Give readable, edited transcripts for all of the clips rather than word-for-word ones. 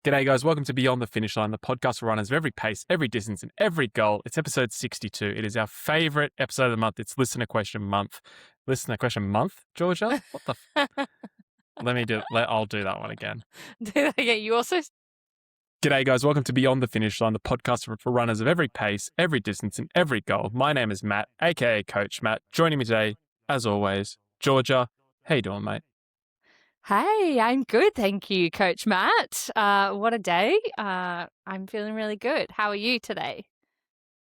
G'day, guys. Welcome to Beyond the Finish Line, the podcast for runners of every pace, every distance, and every goal. It's episode 62. It is our favorite episode of the month. It's Listener Question Month. Listener Question Month, Georgia? What the? Let me do. I'll do that one again. Do that again. You also. G'day, guys. Welcome to Beyond the Finish Line, the podcast for runners of every pace, every distance, and every goal. My name is Matt, aka Coach Matt. Joining me today, as always, Georgia. How you doing, mate? Hey, I'm good, thank you, Coach Matt. What a day. I'm feeling really good. How are you today?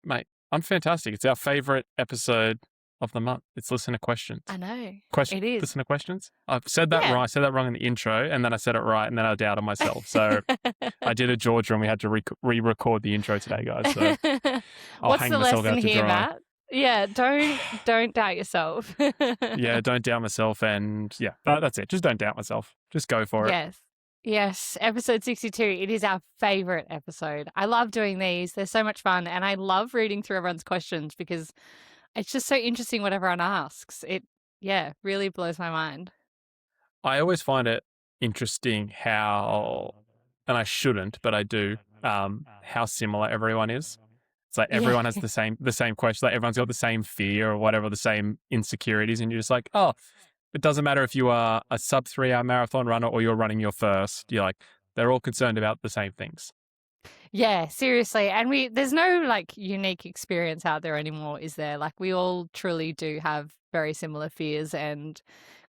Mate, I'm fantastic. It's our favorite episode of the month. It's Listener Questions. I know. Question, It is. Listener questions. I've said that Yeah. wrong. I said that wrong in the intro, and then I said it right, and then I doubted myself. So I did a Georgia, and we had to re-record the intro today, guys. So I'll What's hang the myself out lesson to here, dry. Matt? Yeah, don't doubt yourself. Yeah, don't doubt myself, and yeah, that's it. Just don't doubt myself. Just go for it. Yes. Episode 62. It is our favorite episode. I love doing these. They're so much fun, and I love reading through everyone's questions because it's just so interesting what everyone asks. It really blows my mind. I always find it interesting how, and I shouldn't, but I do, how similar everyone is. It's like everyone has the same question. Like everyone's got the same fear or whatever, the same insecurities, and you're just like, oh, it doesn't matter if you are a sub 3-hour marathon runner or you're running your first. You're like, they're all concerned about the same things. Yeah, seriously. And there's no like unique experience out there anymore, is there? Like we all truly do have very similar fears and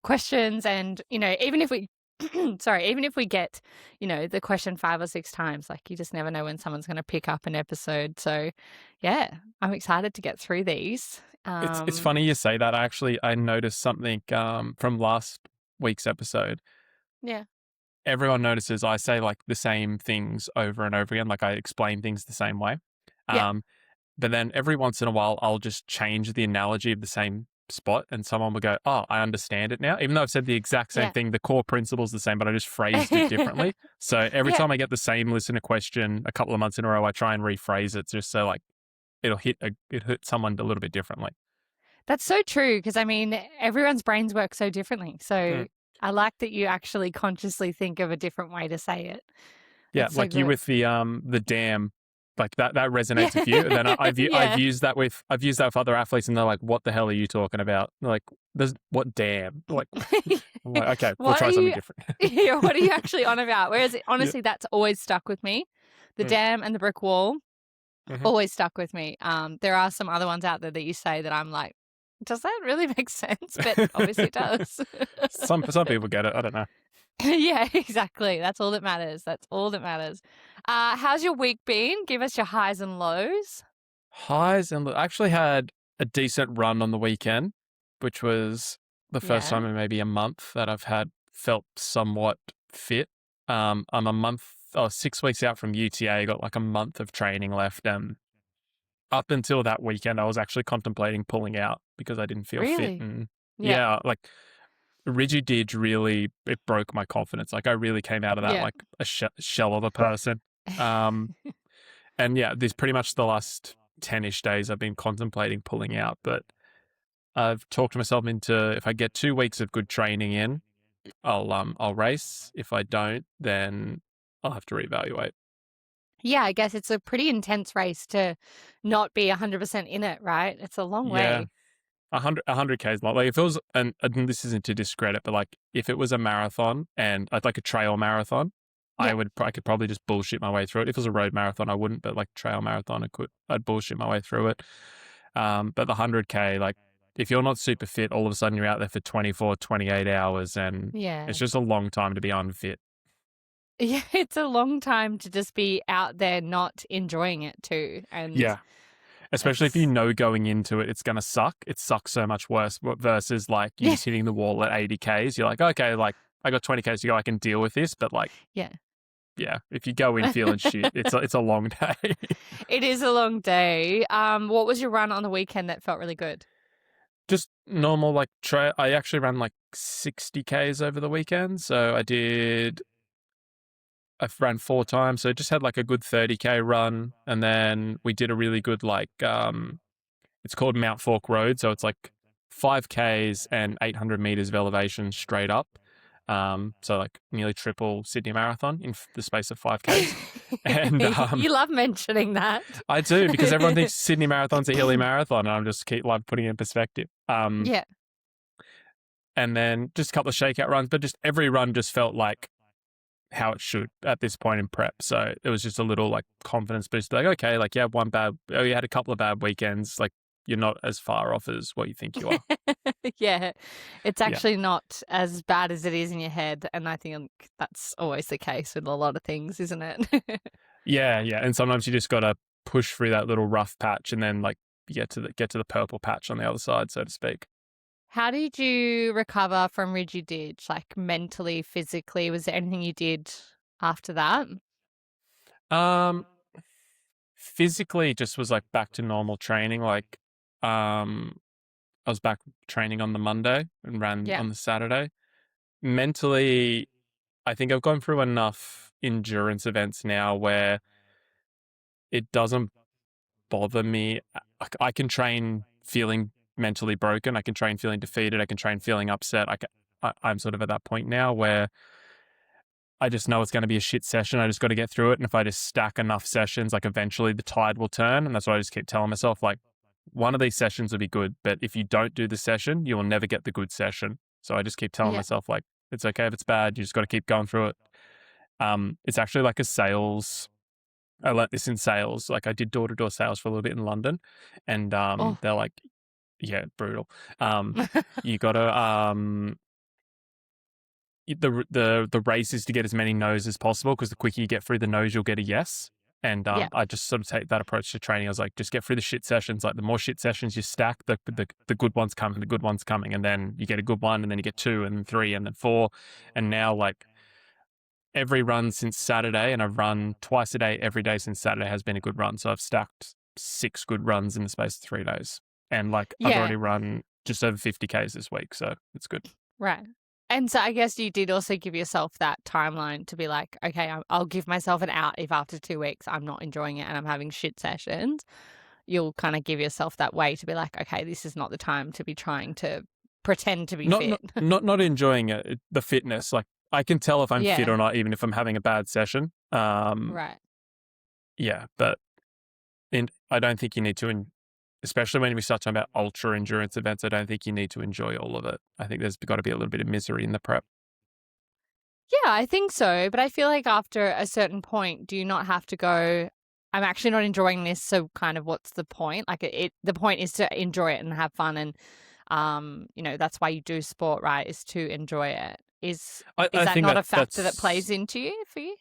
questions. And, even if we, even if we get, the question 5 or 6 times, like you just never know when someone's going to pick up an episode. So yeah, I'm excited to get through these. It's funny you say that. I noticed something from last week's episode. Yeah. Everyone notices I say like the same things over and over again. Like I explain things the same way. Yeah. But then every once in a while, I'll just change the analogy of the same spot and someone will go, oh, I understand it now. Even though I've said the exact same thing, the core principle's the same, but I just phrased it differently. So every time I get the same listener question a couple of months in a row, I try and rephrase it just so like it hit someone a little bit differently. That's so true because, everyone's brains work so differently. So I like that you actually consciously think of a different way to say it. Yeah, That's like so you good. with the damn, like that resonates with you. And then I've used that with other athletes, and they're like, "What the hell are you talking about?" They're like, "There's what damn?" Like, I'm like, okay, we'll try something different. Yeah, what are you actually on about? Whereas honestly, that's always stuck with me. The dam and the brick wall always stuck with me. There are some other ones out there that you say that I'm like, does that really make sense? But obviously it does. Some people get it. I don't know. Yeah, exactly. That's all that matters. How's your week been? Give us your highs and lows. Highs and I actually had a decent run on the weekend, which was the first time in maybe a month that I've felt somewhat fit. I'm 6 weeks out from UTA, got like a month of training left. And up until that weekend, I was actually contemplating pulling out because I didn't feel fit. And like Rigid really, it broke my confidence. Like I really came out of that like a shell of a person. And yeah, this pretty much the last 10-ish days I've been contemplating pulling out, but I've talked myself into, if I get 2 weeks of good training in, I'll race. If I don't, then I'll have to reevaluate. Yeah, I guess it's a pretty intense race to not be 100% in it, right? It's a long way. 100 Ks long. Like if it was, and this isn't to discredit, but like if it was a marathon and like a trail marathon, I could probably just bullshit my way through it. If it was a road marathon, I wouldn't, but like trail marathon, I'd bullshit my way through it. But the 100K, like if you're not super fit, all of a sudden you're out there for 24, 28 hours and it's just a long time to be unfit. Yeah, it's a long time to just be out there not enjoying it too. And yeah. Especially if you know going into it, it's going to suck. It sucks so much worse versus like you just hitting the wall at 80 Ks. You're like, okay, like I got 20 Ks to go. I can deal with this. But like, yeah, if you go in feeling shit, it's a long day. It is a long day. What was your run on the weekend that felt really good? Just normal, like I actually ran like 60 Ks over the weekend. So I ran 4 times, so just had like a good 30K run, and then we did a really good like it's called Mount Fork Road, so it's like 5Ks and 800 meters of elevation straight up. So like nearly triple Sydney Marathon in the space of 5Ks. And You love mentioning that. I do, because everyone thinks Sydney Marathon's a hilly marathon, and I'm just keep like putting it in perspective. Yeah. And then just a couple of shakeout runs, but just every run just felt like how it should at this point in prep. So it was just a little like confidence boost. Like, okay, like you had a couple of bad weekends. Like you're not as far off as what you think you are. Yeah. It's Yeah. actually not as bad as it is in your head. And I think that's always the case with a lot of things, isn't it? Yeah. And sometimes you just got to push through that little rough patch and then like get to the purple patch on the other side, so to speak. How did you recover from rigid ditch, like mentally, physically? Was there anything you did after that? Physically just was like back to normal training. Like, I was back training on the Monday and ran Yeah. on the Saturday. Mentally, I think I've gone through enough endurance events now where it doesn't bother me. I can train feeling mentally broken. I can train feeling defeated. I can train feeling upset. I'm sort of at that point now where I just know it's going to be a shit session. I just got to get through it. And if I just stack enough sessions, like eventually the tide will turn. And that's what I just keep telling myself. Like, one of these sessions will be good, but if you don't do the session, you will never get the good session. So I just keep telling Yeah. myself, like, it's okay if it's bad. You just got to keep going through it. It's actually like a sales. I learnt this in sales. Like I did door-to-door sales for a little bit in London, and Oh. they're like, yeah, brutal. You got to the race is to get as many no's as possible, because the quicker you get through the no's, you'll get a yes. And Yeah. I just sort of take that approach to training. I was like, just get through the shit sessions. Like the more shit sessions you stack, the good ones coming, the good ones coming, and then you get a good one, and then you get 2, and then 3, and then 4, and now like every run since Saturday, and I've run twice a day every day since Saturday, has been a good run. So I've stacked 6 good runs in the space of 3 days, and like I've Yeah. already run just over 50Ks this week, so it's good. Right. And so I guess you did also give yourself that timeline to be like, okay, I'll give myself an out if after 2 weeks I'm not enjoying it and I'm having shit sessions. You'll kind of give yourself that way to be like, okay, this is not the time to be trying to pretend to be fit. Not enjoying it, the fitness. Like I can tell if I'm fit Yeah. or not, even if I'm having a bad session. Right. Yeah, but I don't think you need to, especially when we start talking about ultra endurance events, I don't think you need to enjoy all of it. I think there's got to be a little bit of misery in the prep. Yeah, I think so. But I feel like after a certain point, do you not have to go, I'm actually not enjoying this, so kind of what's the point? Like the point is to enjoy it and have fun, and that's why you do sport, right? Is to enjoy it. Is that think not a factor that plays into you for you?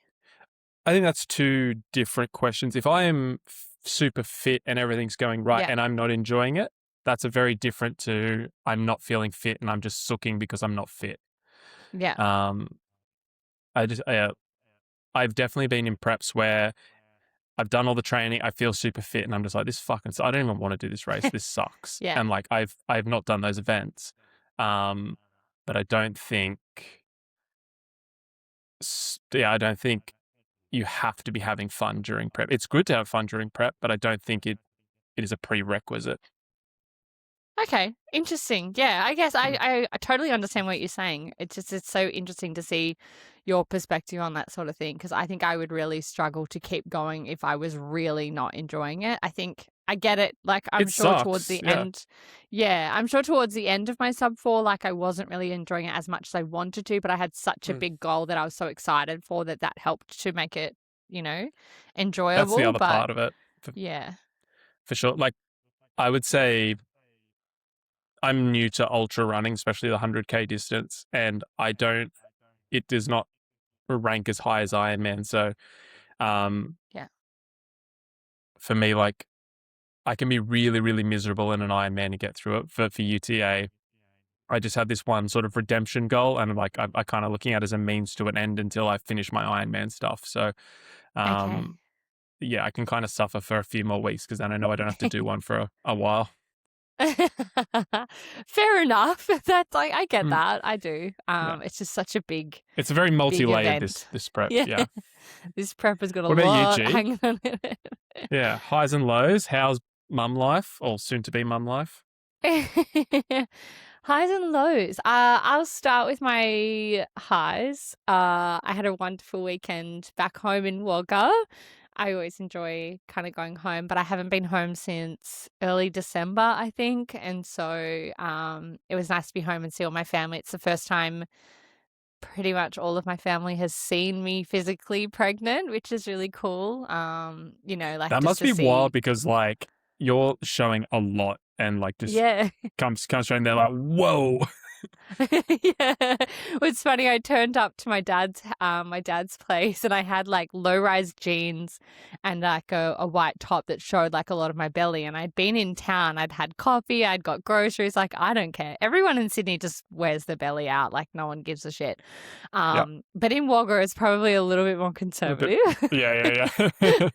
I think that's 2 different questions. If I am super fit and everything's going right, Yeah. and I'm not enjoying it, that's a very different to I'm not feeling fit and I'm just sooking because I'm not fit. Yeah. I've definitely been in preps where I've done all the training, I feel super fit, and I'm just like, I don't even want to do this race. This sucks. Yeah. And like I've not done those events, but I don't think you have to be having fun during prep. It's good to have fun during prep, but I don't think it is a prerequisite. Okay, interesting. Yeah, I guess I totally understand what you're saying. It's so interesting to see your perspective on that sort of thing, because I think I would really struggle to keep going if I was really not enjoying it. I think I get it. Like I'm It sure towards sucks, the yeah. end, I'm sure towards the end of my sub 4, like I wasn't really enjoying it as much as I wanted to, but I had such a big goal that I was so excited for that helped to make it, enjoyable. That's the other part of it. Yeah. For sure. Like I would say I'm new to ultra running, especially the 100K distance, and it does not rank as high as Ironman. So, Yeah. for me, like I can be really, really miserable in an Ironman to get through it. For UTA, I just had this one sort of redemption goal, and like I kind of looking at it as a means to an end until I finish my Ironman stuff. So, Okay. yeah, I can kind of suffer for a few more weeks because then I know I don't have to do one for a while. Fair enough. That's like I get that. I do. It's just such a big. It's a very multi-layered event. this prep. Yeah. Yeah. This prep has got a What about lot you, G? hanging on it. Yeah, highs and lows. How's mum life, or soon to be mum life? Highs and lows. I'll start with my highs. I had a wonderful weekend back home in Wagga. I always enjoy kind of going home, but I haven't been home since early December, I think. And so it was nice to be home and see all my family. It's the first time pretty much all of my family has seen me physically pregnant, which is really cool. Like That just must to be see. wild because like you're showing a lot and like just Yeah. comes straight and they're like, whoa. Yeah. It's funny. I turned up to my dad's place and I had like low-rise jeans and like a white top that showed like a lot of my belly. And I'd been in town. I'd had coffee. I'd got groceries. Like, I don't care. Everyone in Sydney just wears their belly out. Like, no one gives a shit. But in Wagga, it's probably a little bit more conservative. Yeah. And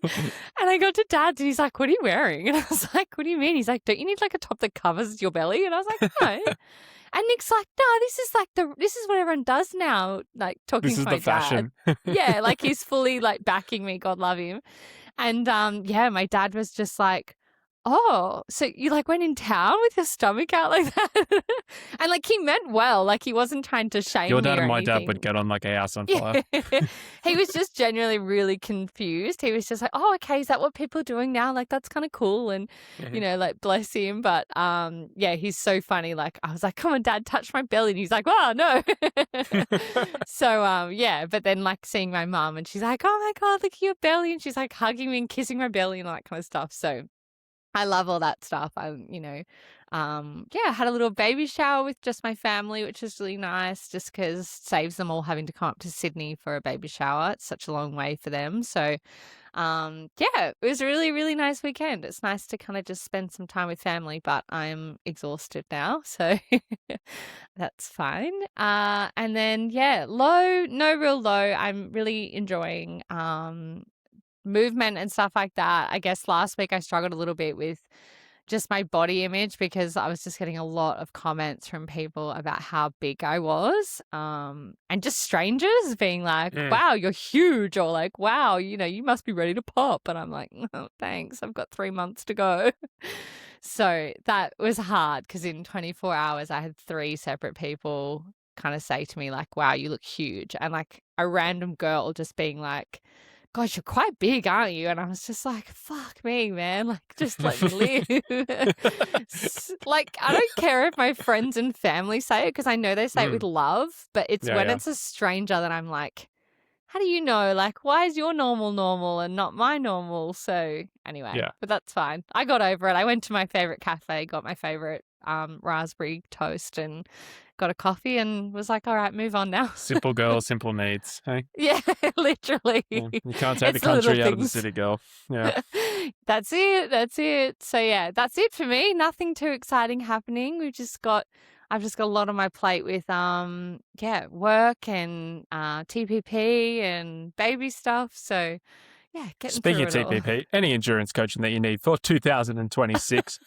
I got to Dad's and he's like, "What are you wearing?" And I was like, "What do you mean?" He's like, "Don't you need like a top that covers your belly?" And I was like, "No." And Nick's like, "No, this is what everyone does now." Like talking This to is my the fashion. dad. Yeah, like he's fully like backing me. God love him. And my dad was just like, "Oh, so you like went in town with your stomach out like that?" And like he meant well, like he wasn't trying to shame Your me dad or and my anything. dad would get on like a house on fire. Yeah. He was just genuinely really confused. He was just like, "Oh, okay, is that what people are doing now? Like that's kind of cool." And like bless him. But he's so funny. Like I was like, "Come on, Dad, touch my belly." And he's like, "Oh no." So but then like seeing my mum and she's like, "Oh my God, look at your belly." And she's like hugging me and kissing my belly and all that kind of stuff. So I love all that stuff. I had a little baby shower with just my family, which is really nice just because saves them all having to come up to Sydney for a baby shower. It's such a long way for them. So, it was a really, really nice weekend. It's nice to kind of just spend some time with family, but I'm exhausted now. So that's fine. And then, no real low. I'm really enjoying, movement and stuff like that. I guess last week I struggled a little bit with just my body image because I was just getting a lot of comments from people about how big I was. And just strangers being like, "Wow, you're huge," or like, "Wow, you must be ready to pop." And I'm like, "Oh, thanks. I've got 3 months to go." So that was hard because in 24 hours I had 3 separate people kind of say to me like, "Wow, you look huge." And like a random girl just being like, "Gosh, you're quite big, aren't you?" And I was just like, "Fuck me, man. Like, just let me live." Like, I don't care if my friends and family say it because I know they say it with love, but it's when it's a stranger that I'm like, "How do you know? Like, why is your normal and not my normal?" So anyway, but that's fine. I got over it. I went to my favorite cafe, got my favorite raspberry toast and got a coffee and was like, "All right, move on now." Simple girl, simple needs. Hey? Yeah, literally. Yeah, you can't take It's the country little out of the things. city, girl. Yeah. That's it. So yeah, that's it for me. Nothing too exciting happening. I've just got a lot on my plate with work and TPP and baby stuff. So yeah, getting Speaking through of it all. TPP, any endurance coaching that you need for 2026,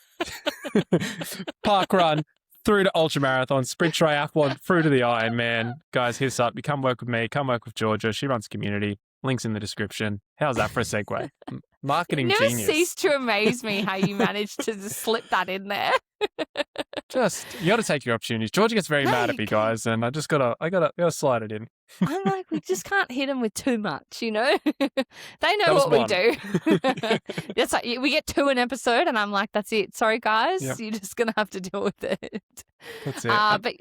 park run through to ultramarathon, sprint triathlon, through to the Ironman. Guys, hit us up. You come work with me, come work with Georgia. She runs a community. Links in the description. How's that for a segue? Marketing Never genius. ceased to amaze me how you managed to just slip that in there. You got to take your opportunities. Georgia gets very mad at me, guys, and I gotta slide it in. I'm like, we just can't hit them with too much, They know was what we one. do. That's like we get 2 an episode, and I'm like, that's it. Sorry, guys, you're just gonna have to deal with it. That's it. But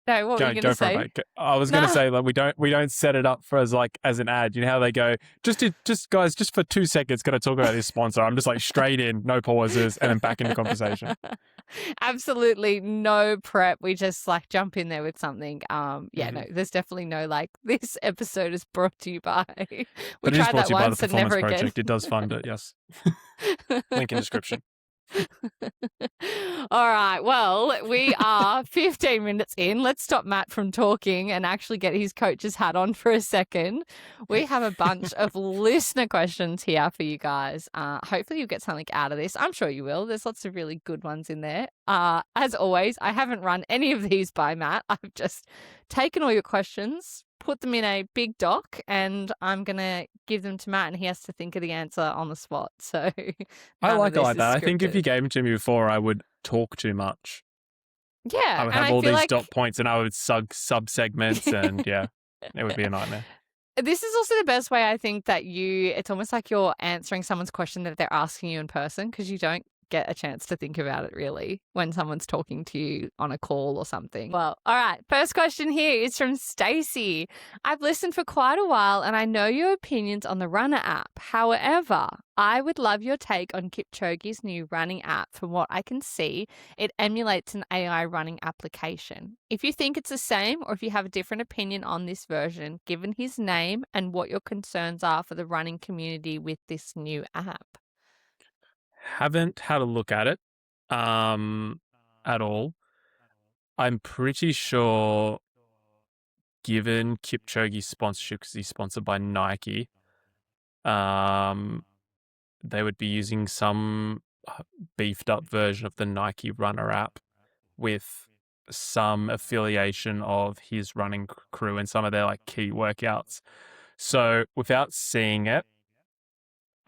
no, what were you gonna say? For it, mate. I was gonna say like we don't set it up for as an ad. You know how they go just for 2 seconds, gotta talk about this sponsor. I'm just like straight in, no pauses, and then back into conversation. Absolutely no prep. We just like jump in there with something. No, there's definitely no like this episode is brought to you by. But it is brought to you by the Performance Project. It does fund it, yes. Link in description. All right. Well, we are 15 minutes in. Let's stop Matt from talking and actually get his coach's hat on for a second. We have a bunch of listener questions here for you guys. Hopefully you'll get something out of this. I'm sure you will. There's lots of really good ones in there. As always, I haven't run any of these by Matt. I've just taken all your questions, put them in a big doc, and I'm going to give them to Matt and he has to think of the answer on the spot. So I like it like that. I think if you gave them to me before, I would talk too much. Yeah, I would and have I all feel these like dot points and I would sub segments and yeah, it would be a nightmare. this is also the best way I think that it's almost like you're answering someone's question that they're asking you in person because you don't get a chance to think about it really when someone's talking to you on a call or something. Well, all right. First question here is from Stacey. I've listened for quite a while and I know your opinions on the Runner app. However, I would love your take on Kipchoge's new running app. From what I can see, it emulates an AI running application. If you think it's the same or if you have a different opinion on this version, given his name and what your concerns are for the running community with this new app. Haven't had a look at it at all. I'm pretty sure, given Kipchoge's sponsorship, because he's sponsored by Nike, um, they would be using some beefed up version of the Nike Runner app with some affiliation of his running crew and some of their like key workouts. So without seeing it,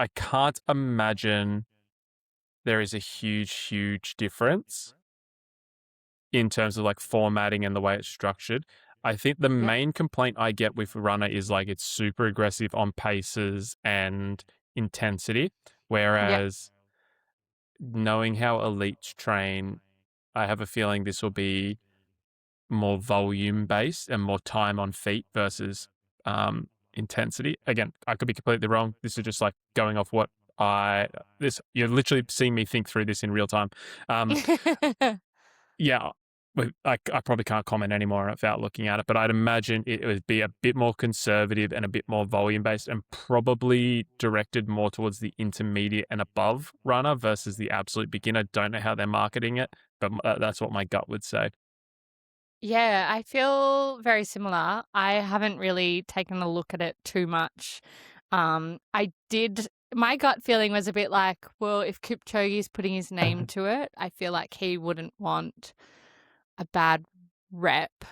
I can't imagine there is a huge difference in terms of like formatting and the way it's structured. I think the Yep. main complaint I get with Runner is like it's super aggressive on paces and intensity, Yep. whereas knowing how elites train, I have a feeling this will be more volume based and more time on feet versus intensity. Again, I could be completely wrong. This is just like going off what you're literally seeing me think through this in real time. Um, yeah, I probably can't comment anymore without looking at it, but I'd imagine it would be a bit more conservative and a bit more volume based and probably directed more towards the intermediate and above runner versus the absolute beginner. Don't know how they're marketing it, but that's what my gut would say. Yeah, I feel very similar. I haven't really taken a look at it too much. I did. My gut feeling was a bit like, well, if Kipchoge's putting his name to it, I feel like he wouldn't want a bad rep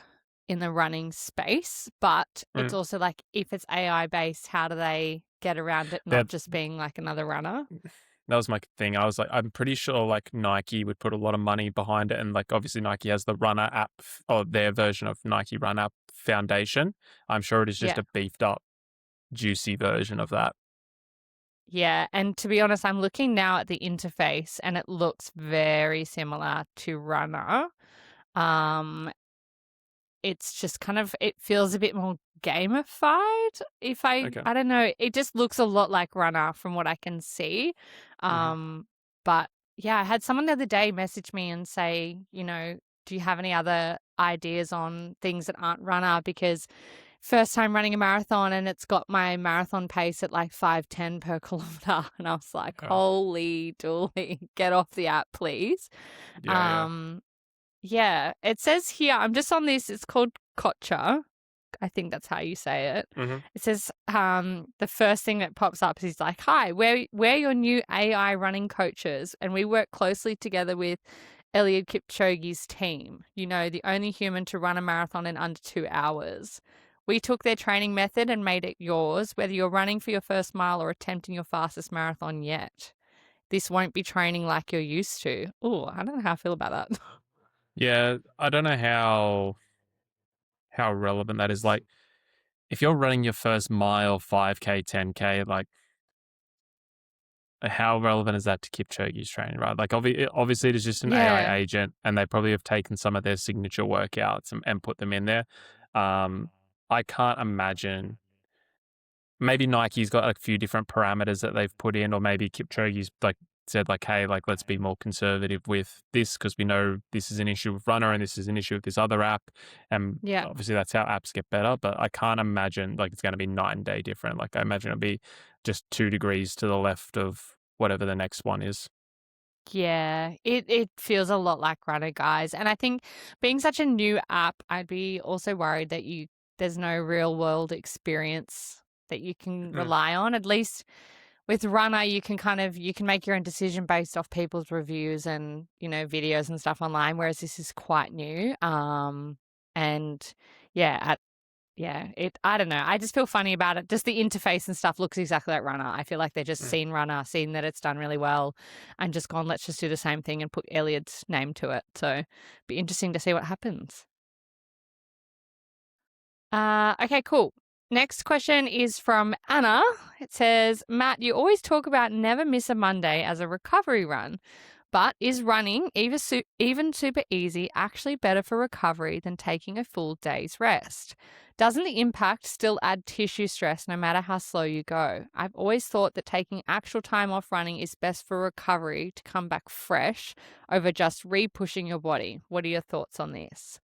in the running space. But it's Mm. also like, if it's AI based, how do they get around it They're not just being like another runner? That was my thing. I was like, I'm pretty sure like Nike would put a lot of money behind it. And like, obviously, Nike has the Runner app or their version of Nike Run app foundation. I'm sure it is just Yeah. a beefed up, juicy version of that. Yeah, and to be honest, I'm looking now at the interface and it looks very similar to Runner. Um, it's just kind of, it feels a bit more gamified. If Okay. I don't know, it just looks a lot like Runner from what I can see. Hmm. But yeah, I had someone the other day message me and say, do you have any other ideas on things that aren't Runner? Because first time running a marathon and it's got my marathon pace at like 5:10 per kilometer. And I was like, Oh, holy dooly, get off the app, please. yeah. Yeah, it says here, I'm just on this, it's called Kocha. I think that's how you say it. Hmm. It says the first thing that pops up is he's like, "Hi, we're your new AI running coaches, and we work closely together with Eliud Kipchoge's team. The only human to run a marathon in under 2 hours. We took their training method and made it yours, whether you're running for your first mile or attempting your fastest marathon yet. This won't be training like you're used to." Oh, I don't know how I feel about that. Yeah. I don't know how relevant that is. Like, if you're running your first mile, 5K, 10K, like, how relevant is that to Kipchoge's training, right? Like, obviously, it is just an Yeah, AI agent, and they probably have taken some of their signature workouts and put them in there. Um, I can't imagine. Maybe Nike's got a few different parameters that they've put in, or maybe Kipchoge's like said, like, hey, like, let's be more conservative with this because we know this is an issue with Runner and this is an issue with this other app. And yeah. obviously, that's how apps get better. But I can't imagine like it's going to be night and day different. Like, I imagine it'll be just 2 degrees to the left of whatever the next one is. Yeah, it feels a lot like Runner, guys. And I think being such a new app, I'd be also worried that there's no real world experience that you can Mm. rely on. At least with Runner, you can make your own decision based off people's reviews and, videos and stuff online, whereas this is quite new. And yeah, yeah, I don't know. I just feel funny about it. Just the interface and stuff looks exactly like runner. I feel like they're just seen runner, seen that it's done really well, and just gone, let's just do the same thing and put Elliot's name to it. So be interesting to see what happens. Okay, cool. Next question is from Anna. It says, Matt, you always talk about never miss a Monday as a recovery run, but is running, even super easy, actually better for recovery than taking a full day's rest? Doesn't the impact still add tissue stress no matter how slow you go? I've always thought that taking actual time off running is best for recovery to come back fresh over just re-pushing your body. What are your thoughts on this?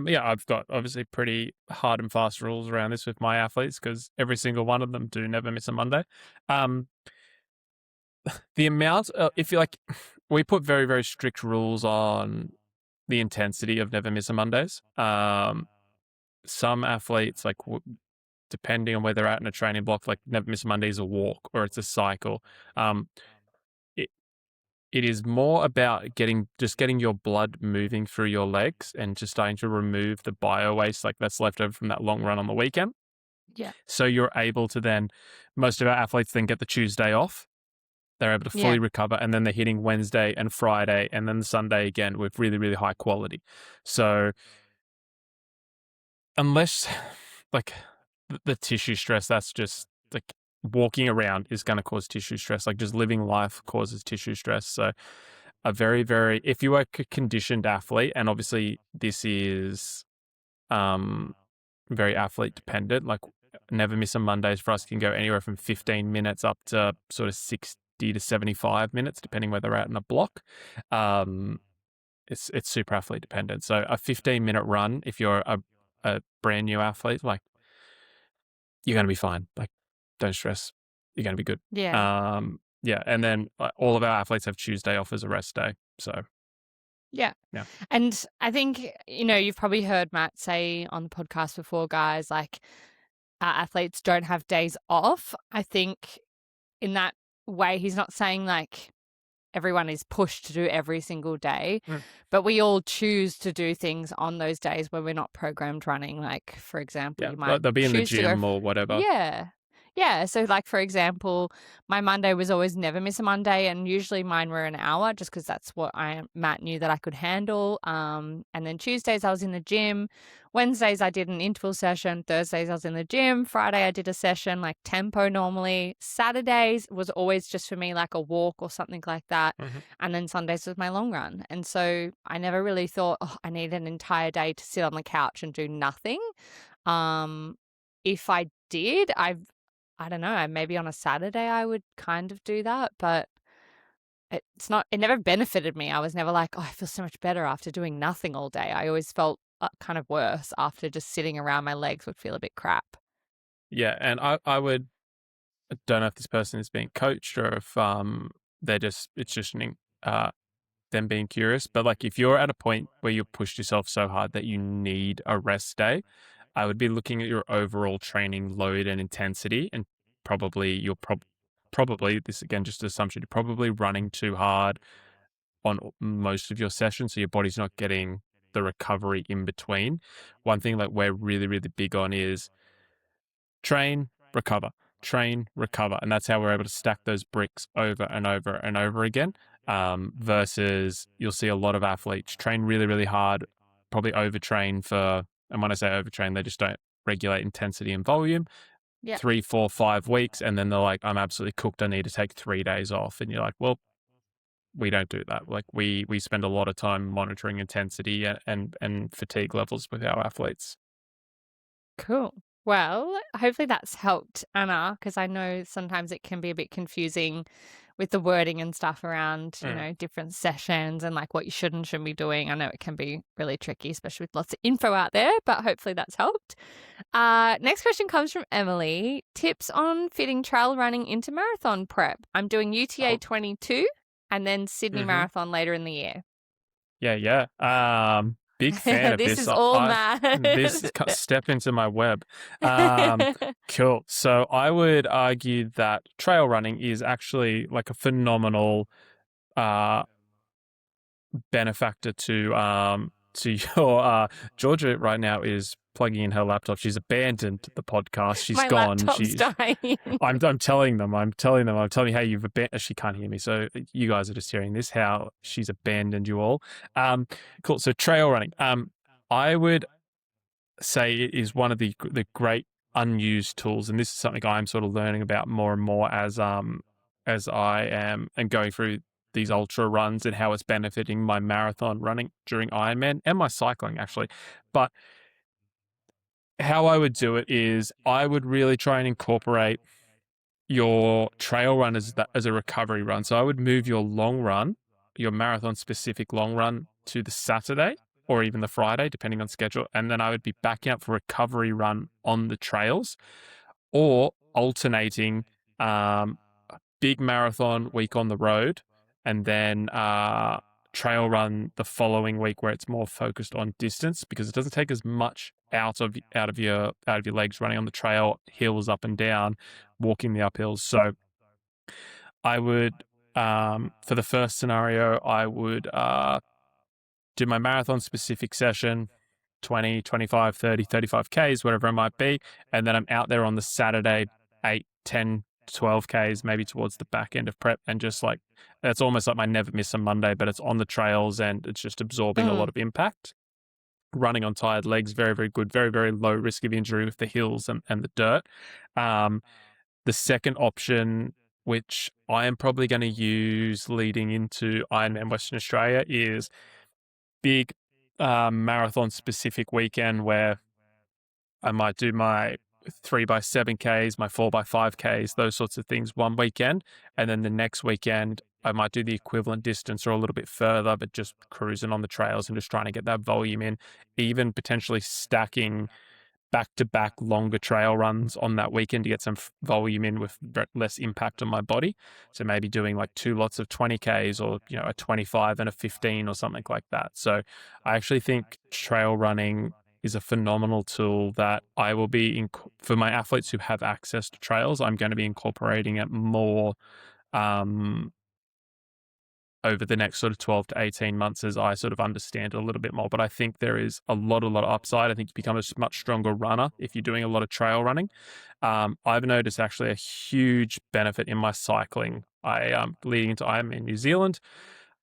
Yeah, I've got obviously pretty hard and fast rules around this with my athletes because every single one of them do never miss a Monday. Um, the amount, if you like, we put very, very strict rules on the intensity of never miss a Mondays. Some athletes, like depending on where they're at in a training block, like never miss a Monday is a walk or it's a cycle. Um, it, it is more about getting your blood moving through your legs and just starting to remove the bio waste like that's left over from that long run on the weekend. Yeah. So you're able to then, most of our athletes then get the Tuesday off. They're able to Yeah. fully recover, and then they're hitting Wednesday and Friday and then the Sunday again with really, really high quality. So unless like the tissue stress, that's just like walking around is going to cause tissue stress. Like just living life causes tissue stress. So a very, very, if you are a conditioned athlete, and obviously this is very athlete dependent, like never miss a Mondays for us can go anywhere from 15 minutes up to sort of 60 to 75 minutes, depending where they're at in a block. It's super athlete dependent. So a 15-minute run, if you're a brand new athlete, like you're going to be fine. Like don't stress. You're going to be good. Yeah. Yeah. And then all of our athletes have Tuesday off as a rest day. So Yeah. yeah. And I think, you've probably heard Matt say on the podcast before, guys, like our athletes don't have days off. I think in that way, he's not saying like everyone is pushed to do every single day, but we all choose to do things on those days where we're not programmed running. Like, for example, Yeah. you might They'll be in the choose to go. gym or whatever. Yeah. Yeah. So, like, for example, my Monday was always never miss a Monday, and usually mine were an hour just because that's what Matt knew that I could handle. And then Tuesdays I was in the gym. Wednesdays I did an interval session. Thursdays I was in the gym. Friday I did a session like tempo normally. Saturdays was always just for me like a walk or something like that. And then Sundays was my long run. And so I never really thought, oh, I need an entire day to sit on the couch and do nothing. If I did, I don't know, maybe on a Saturday I would kind of do that, but it never benefited me. I was never like, oh, I feel so much better after doing nothing all day. I always felt kind of worse after just sitting around. My legs would feel a bit crap. Yeah. And I don't know if this person is being coached or if it's just them being curious. But like if you're at a point where you pushed yourself so hard that you need a rest day, I would be looking at your overall training load and intensity, and probably probably this again just an assumption, you're probably running too hard on most of your sessions, so your body's not getting the recovery in between. One thing that we're really, really big on is train, recover, train, recover. And that's how we're able to stack those bricks over and over and over again. Versus you'll see a lot of athletes train really, really hard, probably overtrain and when I say overtrain, they just don't regulate intensity and volume. Yeah. 3, 4, 5 weeks. And then they're like, I'm absolutely cooked. I need to take 3 days off. And you're like, well, we don't do that. Like we spend a lot of time monitoring intensity and fatigue levels with our athletes. Cool. Well, hopefully that's helped, Anna, because I know sometimes it can be a bit confusing with the wording and stuff around, different sessions and like what you should and shouldn't be doing. I know it can be really tricky, especially with lots of info out there, but hopefully that's helped. Next question comes from Emily. Tips on fitting trail running into marathon prep. I'm doing UTA 22 and then Sydney Marathon later in the year. Yeah. Big fan of this. This is all mad. This step into my web. Cool. So I would argue that trail running is actually like a phenomenal benefactor to to your Georgia right now is plugging in her laptop. She's abandoned the podcast. She's My gone. laptop's dying. I'm telling them. I'm telling you how you've abandoned. She can't hear me, so you guys are just hearing this. How she's abandoned you all. Cool. So trail running. I would say it is one of the great unused tools, and this is something I'm sort of learning about more and more as I am and going through these ultra runs and how it's benefiting my marathon running during Ironman and my cycling actually. But how I would do it is I would really try and incorporate your trail run as a recovery run. So I would move your long run, your marathon specific long run, to the Saturday or even the Friday, depending on schedule. And then I would be backing up for recovery run on the trails, or alternating big marathon week on the road and then trail run the following week where it's more focused on distance, because it doesn't take as much out of your legs running on the trail, hills up and down, walking the uphills. So I would for the first scenario, I would do my marathon specific session, 20, 25, 30, 35 Ks, whatever it might be. And then I'm out there on the Saturday, 8, 10, 12 Ks, maybe towards the back end of prep. And just like, it's almost like my never miss a Monday, but it's on the trails and it's just absorbing a lot of impact. Running on tired legs, very, very good, very, very low risk of injury with the hills and the dirt. The second option, which I am probably going to use leading into Ironman Western Australia, is big marathon specific weekend where I might do my 3x7 Ks, my 4x5 Ks, those sorts of things one weekend. And then the next weekend, I might do the equivalent distance or a little bit further, but just cruising on the trails and just trying to get that volume in, even potentially stacking back-to-back longer trail runs on that weekend to get some volume in with less impact on my body. So maybe doing like 2 lots of 20Ks, or, a 25 and a 15 or something like that. So I actually think trail running is a phenomenal tool that I will be, for my athletes who have access to trails, I'm going to be incorporating it more over the next sort of 12 to 18 months as I sort of understand it a little bit more. But I think there is a lot of upside. I think you become a much stronger runner if you're doing a lot of trail running. I've noticed actually a huge benefit in my cycling. Leading into I'm in New Zealand,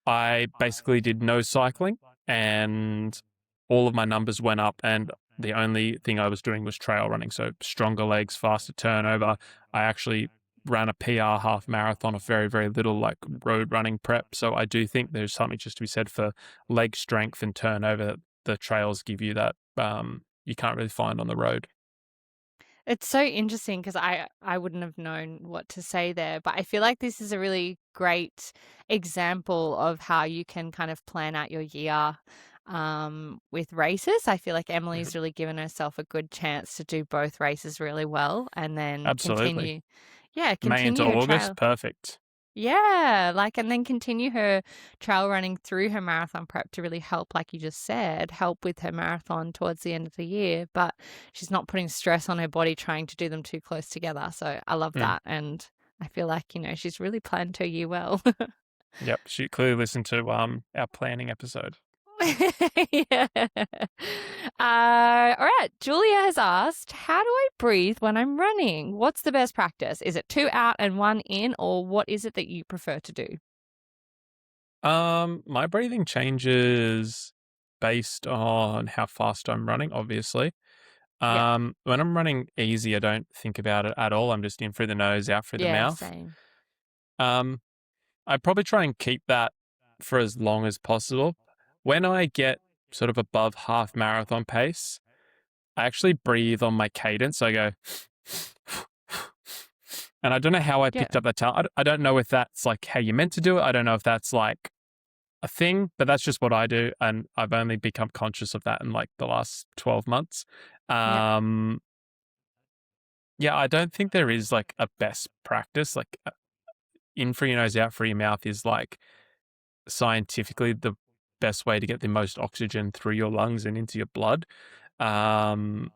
I basically did no cycling and all of my numbers went up, and the only thing I was doing was trail running. So stronger legs, faster turnover. I actually ran a PR half marathon of very, very little like road running prep. So I do think there's something just to be said for leg strength and turnover that the trails give you that you can't really find on the road. It's so interesting because I wouldn't have known what to say there, but I feel like this is a really great example of how you can kind of plan out your year with races. I feel like Emily's really given herself a good chance to do both races really well and then Absolutely. May into continue her August, trail. perfect. Yeah, and then continue her trail running through her marathon prep to really help, like you just said, help with her marathon towards the end of the year. But she's not putting stress on her body trying to do them too close together. So I love that. And I feel like, she's really planned her year well. Yep, she clearly listened to our planning episode. Yeah. All right. Julia has asked, how do I breathe when I'm running? What's the best practice? Is it 2 out and 1 in, or what is it that you prefer to do? My breathing changes based on how fast I'm running, obviously. Yeah. When I'm running easy, I don't think about it at all. I'm just in through the nose, out through the Yeah, mouth. same. I probably try and keep that for as long as possible. When I get sort of above half marathon pace, I actually breathe on my cadence. I go, and I don't know how I picked up that talent. I don't know if that's like how you're meant to do it. I don't know if that's like a thing, but that's just what I do. And I've only become conscious of that in like the last 12 months. Yeah, I don't think there is like a best practice. Like in through your nose, out through your mouth is like scientifically the best way to get the most oxygen through your lungs and into your blood. Outside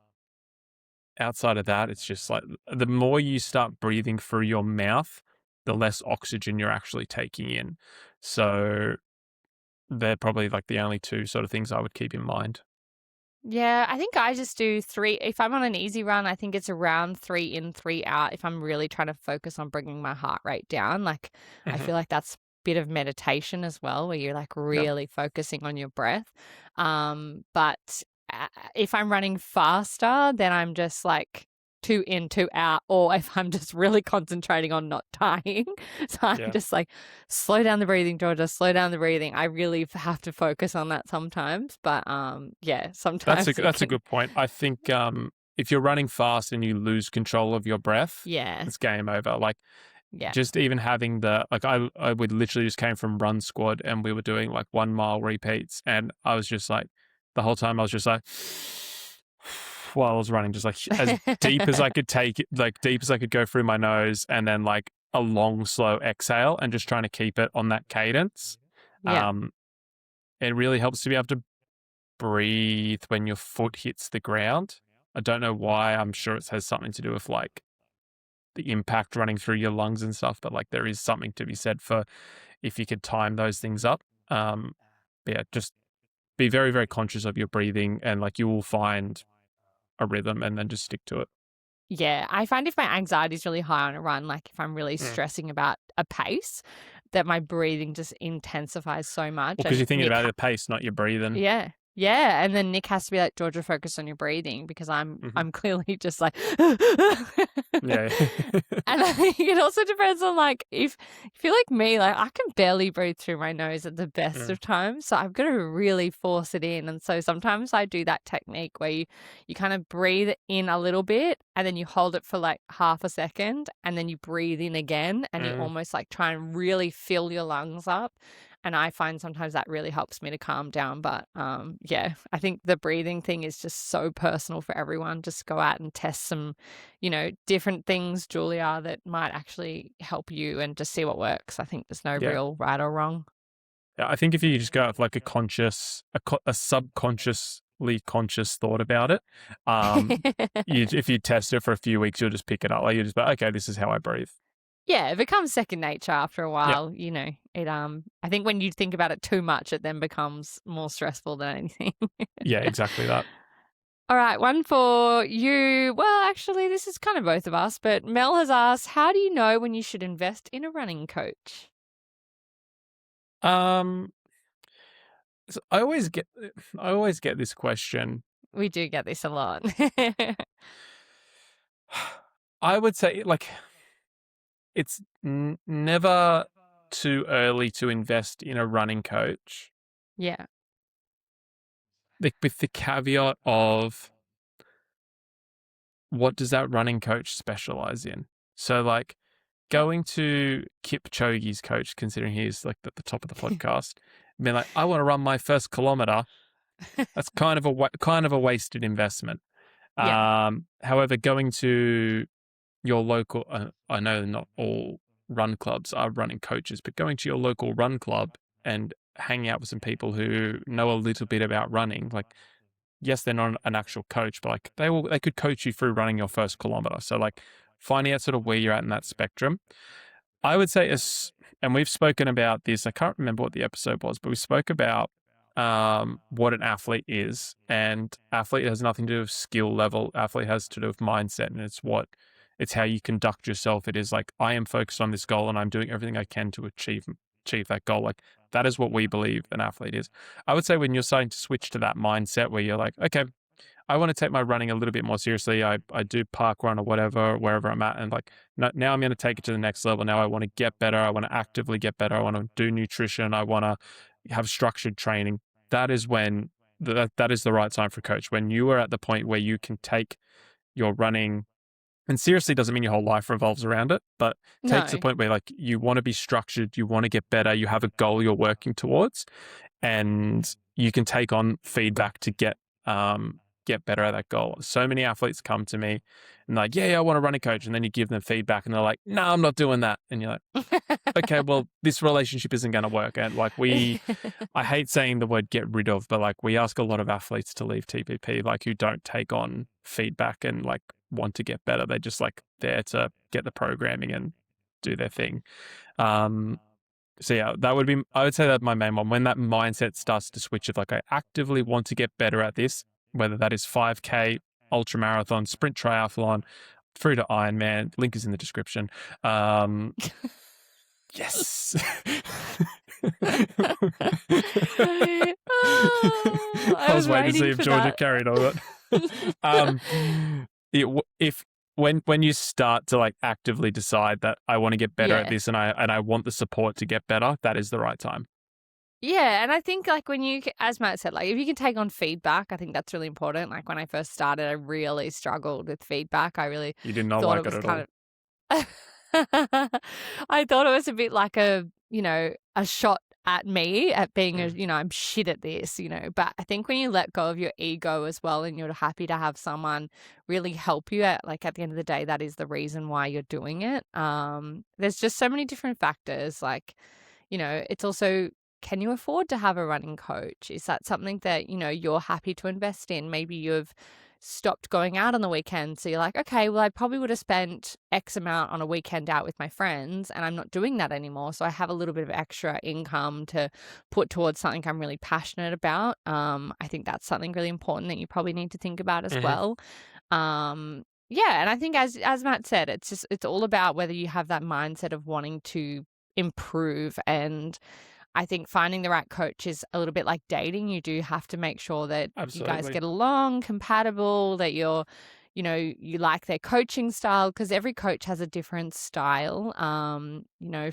of that, it's just like the more you start breathing through your mouth, the less oxygen you're actually taking in. So they're probably like the only two sort of things I would keep in mind. Yeah, I think I just do 3 if I'm on an easy run, I think it's around 3 in, 3 out if I'm really trying to focus on bringing my heart rate down, like, I Hmm. feel like that's a bit of meditation as well, where you're, like, Yeah. really focusing on your breath, but, if I'm running faster, then I'm just, like, 2 in, 2 out, or if I'm just really concentrating on not dying, so I'm Yeah. just like, "Slow down the breathing, Georgia, slow down the breathing." I really have to focus on that sometimes, but, yeah, sometimes it That's a can. good point. I think if you're running fast and you lose control of your breath, Yeah, it's game over. Like yeah. just even having the like I would literally just came from run squad and we were doing like 1 mile repeats and I was just like the whole time I was just like while I was running, just like as deep as I could take it, like deep as I could go through my nose, and then like a long, slow exhale, and just trying to keep it on that cadence. Yeah, Um, it really helps to be able to breathe when your foot hits the ground. I don't know why. I'm sure it has something to do with like the impact running through your lungs and stuff, but like there is something to be said for if you could time those things up. Um, but yeah, just be very, very conscious of your breathing and like you will find a rhythm and then just stick to it. yeah. I find if my anxiety is really high on a run, like if I'm really Mm. stressing about a pace, that my breathing just intensifies so Well, much, because and you're thinking about the pace, not your breathing. Yeah. Yeah, and then Nick has to be like, "Georgia, focus on your breathing," because Hmm. I'm clearly just like Yeah. And I think it also depends on, like, if you're like me, like, I can barely breathe through my nose at the best Mm, of times, so I've gotta really force it in, and so sometimes I do that technique where you kind of breathe in a little bit, and then you hold it for, like, half a second, and then you breathe in again, and you mm, almost, like, try and really fill your lungs up, and I find sometimes that really helps me to calm down, but, yeah, I think the breathing thing is just so personal for everyone. Just go out and test some, different things, Julia, that might actually help you and just see what works. I think there's no yeah. real right or wrong. Yeah. I think if you just go with like a conscious, a subconsciously conscious thought about it, um, if you test it for a few weeks, you'll just pick it up. Like you just be like, okay, this is how I breathe. Yeah, it becomes second nature after a Yeah. while, it, I think when you think about it too much, it then becomes more stressful than anything. Yeah, exactly that. All right, one for you. Well, actually, this is kind of both of us, but Mel has asked, how do you know when you should invest in a running coach? Um, so I always get this question. We do get this a lot. I would say like it's never too early to invest in a running coach, Yeah. like with the caveat of what does that running coach specialize in? So like going to Kipchoge's coach, considering he's like at the top of the podcast, and being like, I want to run my first kilometer. That's kind of a kind of a wasted investment. Yeah. However, going to your local, I know not all run clubs are running coaches, but going to your local run club and hanging out with some people who know a little bit about running, like yes, they're not an actual coach, but like they could coach you through running your first kilometer. So like finding out sort of where you're at in that spectrum. I would say and we've spoken about this. I can't remember what the episode was, but we spoke about what an athlete is, and athlete has nothing to do with skill level. Athlete has to do with mindset, and it's how you conduct yourself. It is like I am focused on this goal, and I'm doing everything I can to achieve that goal. Like that is what we believe an athlete is. I would say when you're starting to switch to that mindset where you're like, okay, I want to take my running a little bit more seriously. I do park run or whatever, wherever I'm at. And like, now I'm going to take it to the next level. Now I want to get better. I want to actively get better. I want to do nutrition. I want to have structured training. That is when that is the right time for a coach. When you are at the point where you can take your running, and seriously doesn't mean your whole life revolves around it, but take to the No. point where like you want to be structured, you want to get better, you have a goal you're working towards, and you can take on feedback to get better at that goal. So many athletes come to me and like, yeah, I want to run a coach, and then you give them feedback, and they're like, no, I'm not doing that, and you're like, okay, well, this relationship isn't going to work. And like I hate saying the word get rid of, but like we ask a lot of athletes to leave TPP, like who don't take on feedback and like want to get better. They're just like there to get the programming and do their thing. Um, So yeah, I would say that my main one, when that mindset starts to switch of like, I actively want to get better at this, whether that is 5K, ultra marathon, sprint triathlon, through to Ironman, link is in the description. Yes. Oh, I I was was waiting to see waiting if for Georgia that. carried on that. If when you start to like actively decide that I want to get better at Yeah. this and I want the support to get better, that is the right time. Yeah, and I think, like, when as Matt said, like, if you can take on feedback, I think that's really important. Like, when I first started, I really struggled with feedback. I really You did not thought it like it was at kind all. of I thought it was a bit like a shot at me at being I'm shit at this, but I think when you let go of your ego as well and you're happy to have someone really help you at the end of the day, that is the reason why you're doing it. There's just so many different factors. Like, it's also, can you afford to have a running coach? Is that something that, you're happy to invest in? Maybe you've stopped going out on the weekend. So you're like, okay, well, I probably would have spent X amount on a weekend out with my friends and I'm not doing that anymore. So I have a little bit of extra income to put towards something I'm really passionate about. I think that's something really important that you probably need to think about as Mm-hmm. well. Yeah, and I think as Matt said, it's all about whether you have that mindset of wanting to improve. And I think finding the right coach is a little bit like dating. You do have to make sure that you guys Absolutely. get along, compatible, that you like their coaching style, because every coach has a different style.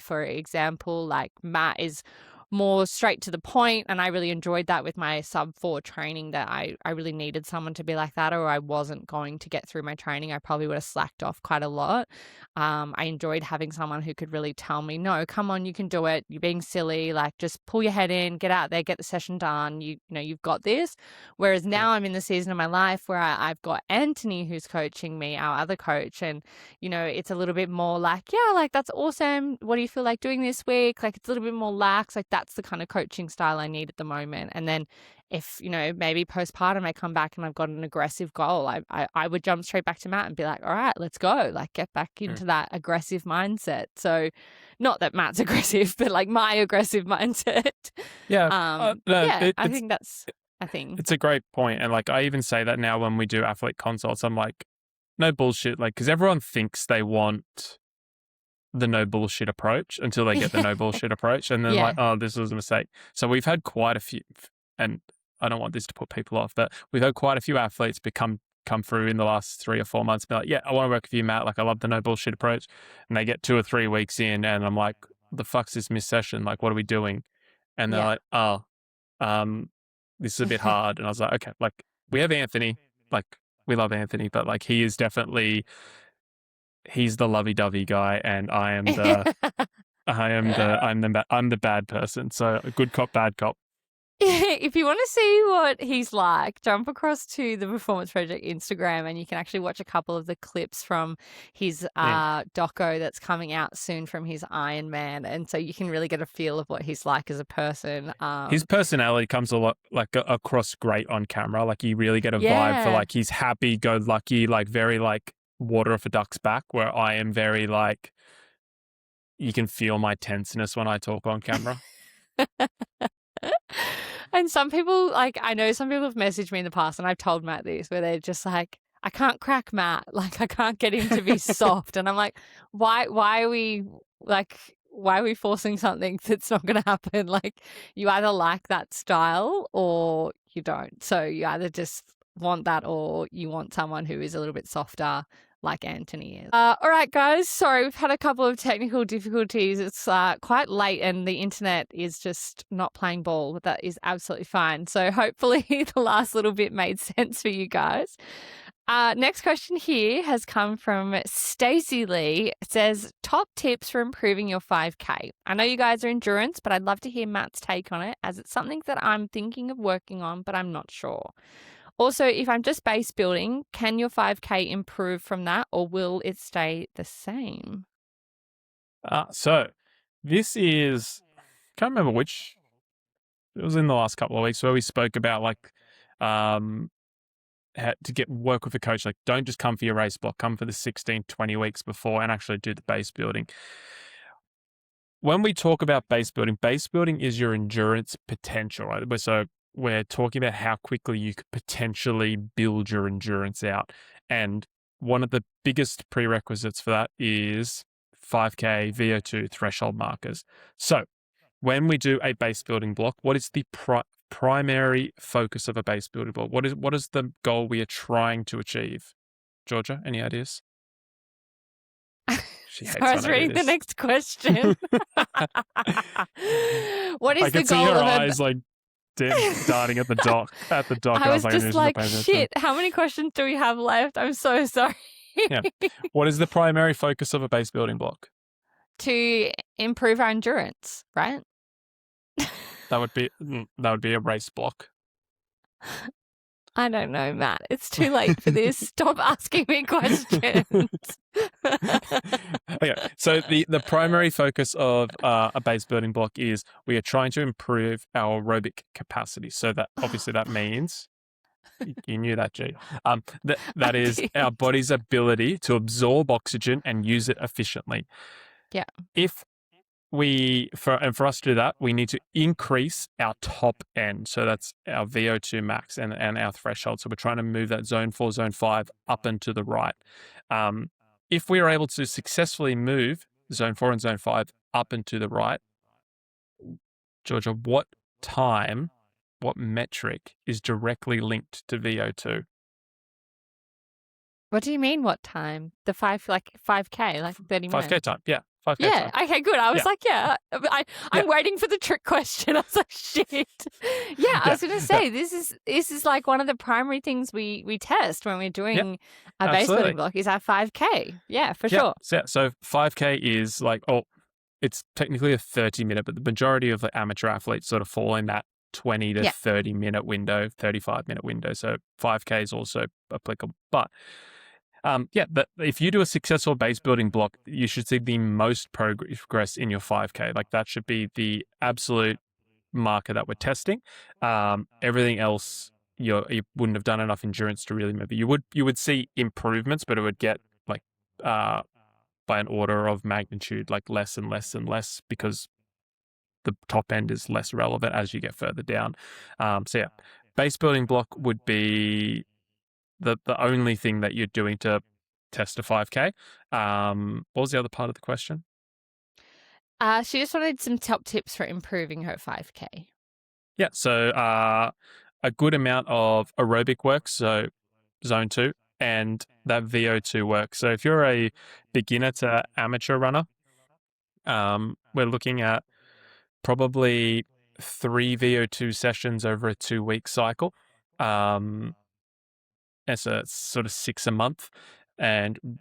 For example, like Matt is more straight to the point, and I really enjoyed that with my sub 4 training, that I really needed someone to be like that, or I wasn't going to get through my training. I probably would have slacked off quite a lot. I enjoyed having someone who could really tell me, no, come on, you can do it. You're being silly. Like, just pull your head in, get out there, get the session done. You've got this. Whereas now I'm in the season of my life where I've got Anthony who's coaching me, our other coach. And, it's a little bit more like, yeah, like, that's awesome. What do you feel like doing this week? Like, it's a little bit more lax. Like, that's the kind of coaching style I need at the moment. And then if, maybe postpartum, I come back and I've got an aggressive goal, I would jump straight back to Matt and be like, all right, let's go. Like, get back Mm. into that aggressive mindset. So not that Matt's aggressive, but like my aggressive mindset. Yeah. No, Yeah, I think that's a thing. it's a great point. And like, I even say that now when we do athlete consults, I'm like, no bullshit. Like, because everyone thinks they want the no bullshit approach until they get the no bullshit approach. And then like, Yeah. oh, this was a mistake. So we've had quite a few, and I don't want this to put people off, but we've had quite a few athletes come through in the last 3 or 4 months and be like, yeah, I want to work with you, Matt. Like, I love the no bullshit approach. And they get 2 or 3 weeks in and I'm like, the fuck's this missed session? Like, what are we doing? And they're Yeah. like, oh, this is a bit hard. And I was like, okay, like, we have Anthony, like, we love Anthony, but like, he is definitely, he's the lovey-dovey guy, and I'm the bad person. So a good cop, bad cop. If you want to see what he's like, jump across to the Performance Project Instagram and you can actually watch a couple of the clips from his doco that's coming out soon from his Ironman. And so you can really get a feel of what he's like as a person. His personality comes a lot like across great on camera. Like, you really get a vibe for Yeah. like, he's happy-go-lucky, like very like water off a duck's back, where I am very like, you can feel my tenseness when I talk on camera. And some people, like, I know some people have messaged me in the past, and I've told Matt this, where they're just like, I can't crack Matt. Like, I can't get him to be soft. And I'm like, why are we forcing something that's not going to happen? Like, you either like that style or you don't. So you either just want that or you want someone who is a little bit softer, like Anthony is. All right, guys. Sorry, we've had a couple of technical difficulties. It's quite late and the internet is just not playing ball, but that is absolutely fine. So hopefully the last little bit made sense for you guys. Next question here has come from Stacey Lee. It says, top tips for improving your 5K. I know you guys are endurance, but I'd love to hear Matt's take on it, as it's something that I'm thinking of working on, but I'm not sure. Also, if I'm just base building, can your 5K improve from that, or will it stay the same? So this is, can't remember which, it was in the last couple of weeks where we spoke about like, to work with a coach. Like, don't just come for your race block, come for the 16, 20 weeks before and actually do the base building. when we talk about base building is your endurance potential, right? So we're talking about how quickly you could potentially build your endurance out. And one of the biggest prerequisites for that is 5K VO2 threshold markers. So when we do a base building block, what is the primary focus of a base building block? What is the goal we are trying to achieve? Georgia, any ideas? She So hates I was when I do reading the this. next question. What is I the could see goal her of a eyes like darting at the dock. I And I was was like, just she's not like, paying attention. shit, how many questions do we have left? I'm so sorry. Yeah. What is the primary focus of a base building block? To improve our endurance, right? That would be a race block. I don't know, Matt. It's too late for this. Stop asking me questions. Okay, so the primary focus of a base building block is we are trying to improve our aerobic capacity. So that obviously that means you knew that, G. That I is did. our body's ability to absorb oxygen and use it efficiently. Yeah. If for us to do that, we need to increase our top end. So that's our VO2 max and our threshold. So we're trying to move that zone 4, zone 5 up and to the right. If we are able to successfully move zone 4 and zone 5 up and to the right, Georgia, what metric is directly linked to VO2? What do you mean? What time? The 5K, like 30 minutes. 5K time. Yeah. 5K Yeah. time. Okay, good. I was Yeah. like, yeah. I'm waiting for the trick question. I was like, shit. Yeah, I was going to say this is like one of the primary things we test when we're doing a base building block is our 5K. Yeah, for sure. So 5K is like it's technically a 30-minute, but the majority of the amateur athletes sort of fall in that 20 to 30-minute window, 35-minute window. So 5K is also applicable. But if you do a successful base building block, you should see the most progress in your 5K. Like that should be the absolute marker that we're testing. Everything else, you wouldn't have done enough endurance to really move. You would see improvements, but it would get like by an order of magnitude, like less and less and less, because the top end is less relevant as you get further down. Base building block would be the only thing that you're doing to test a 5K. What was the other part of the question? She just wanted some top tips for improving her 5K. Yeah, so a good amount of aerobic work, so zone 2, and that VO2 work. So if you're a beginner to amateur runner, we're looking at probably 3 VO2 sessions over a 2-week cycle. And so it's sort of 6 a month. And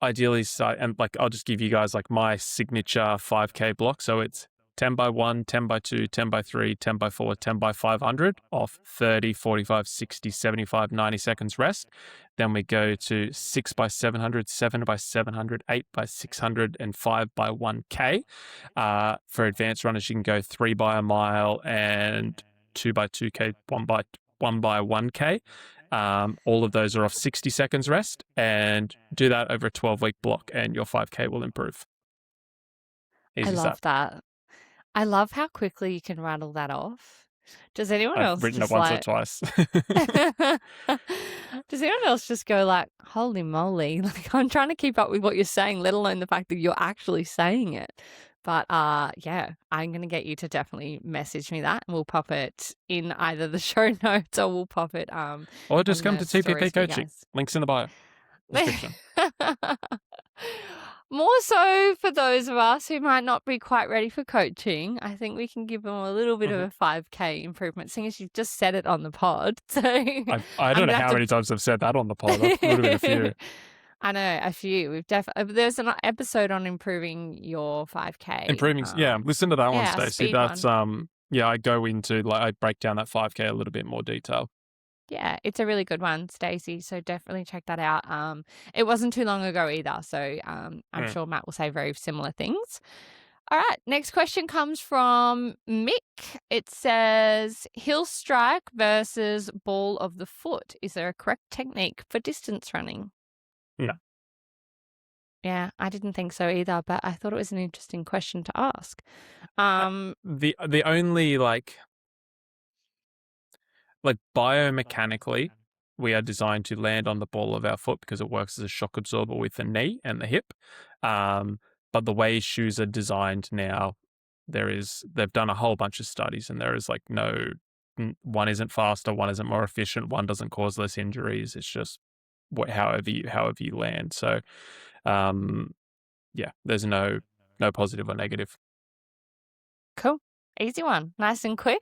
ideally, I'll just give you guys like my signature 5K block. So it's 10 by 1, 10 by 2, 10 by 3, 10 by 4, 10 by 500 off 30, 45, 60, 75, 90 seconds rest. Then we go to 6 by 700, 7 by 700, 8 by 600, and 5 by 1K. For advanced runners, you can go 3 by a mile and 2 by 2K, 1 by 1K. All of those are off 60 seconds rest, and do that over a 12-week block and your 5K will improve. I love that. I love how quickly you can rattle that off. Does anyone else I've written it just once or twice. Does anyone else just go like, holy moly, like I'm trying to keep up with what you're saying, let alone the fact that you're actually saying it. But yeah, I'm going to get you to definitely message me that and we'll pop it in either the show notes or we'll pop it or just come to TPP stories for you coaching. guys. Links in the bio description. More so for those of us who might not be quite ready for coaching, I think we can give them a little bit of a 5K improvement, seeing as you just said it on the pod. So I don't know how many times I've said that on the pod. I've been a few. I know, a few. We've there's an episode on improving your 5K. Listen to that one, yeah, Stacey. speed That's one. I go into I break down that 5K a little bit more detail. Yeah, it's a really good one, Stacey. So definitely check that out. It wasn't too long ago either, so I'm sure Matt will say very similar things. All right, next question comes from Mick. It says, heel strike versus ball of the foot. Is there a correct technique for distance running? No. Yeah, I didn't think so either, but I thought it was an interesting question to ask. Uh, the only like biomechanically, we are designed to land on the ball of our foot because it works as a shock absorber with the knee and the hip. But the way shoes are designed now, they've done a whole bunch of studies, and there is like no one isn't faster, one isn't more efficient, one doesn't cause less injuries. It's just however you land. So, um, yeah, there's no positive or negative. Cool. Easy one. Nice and quick.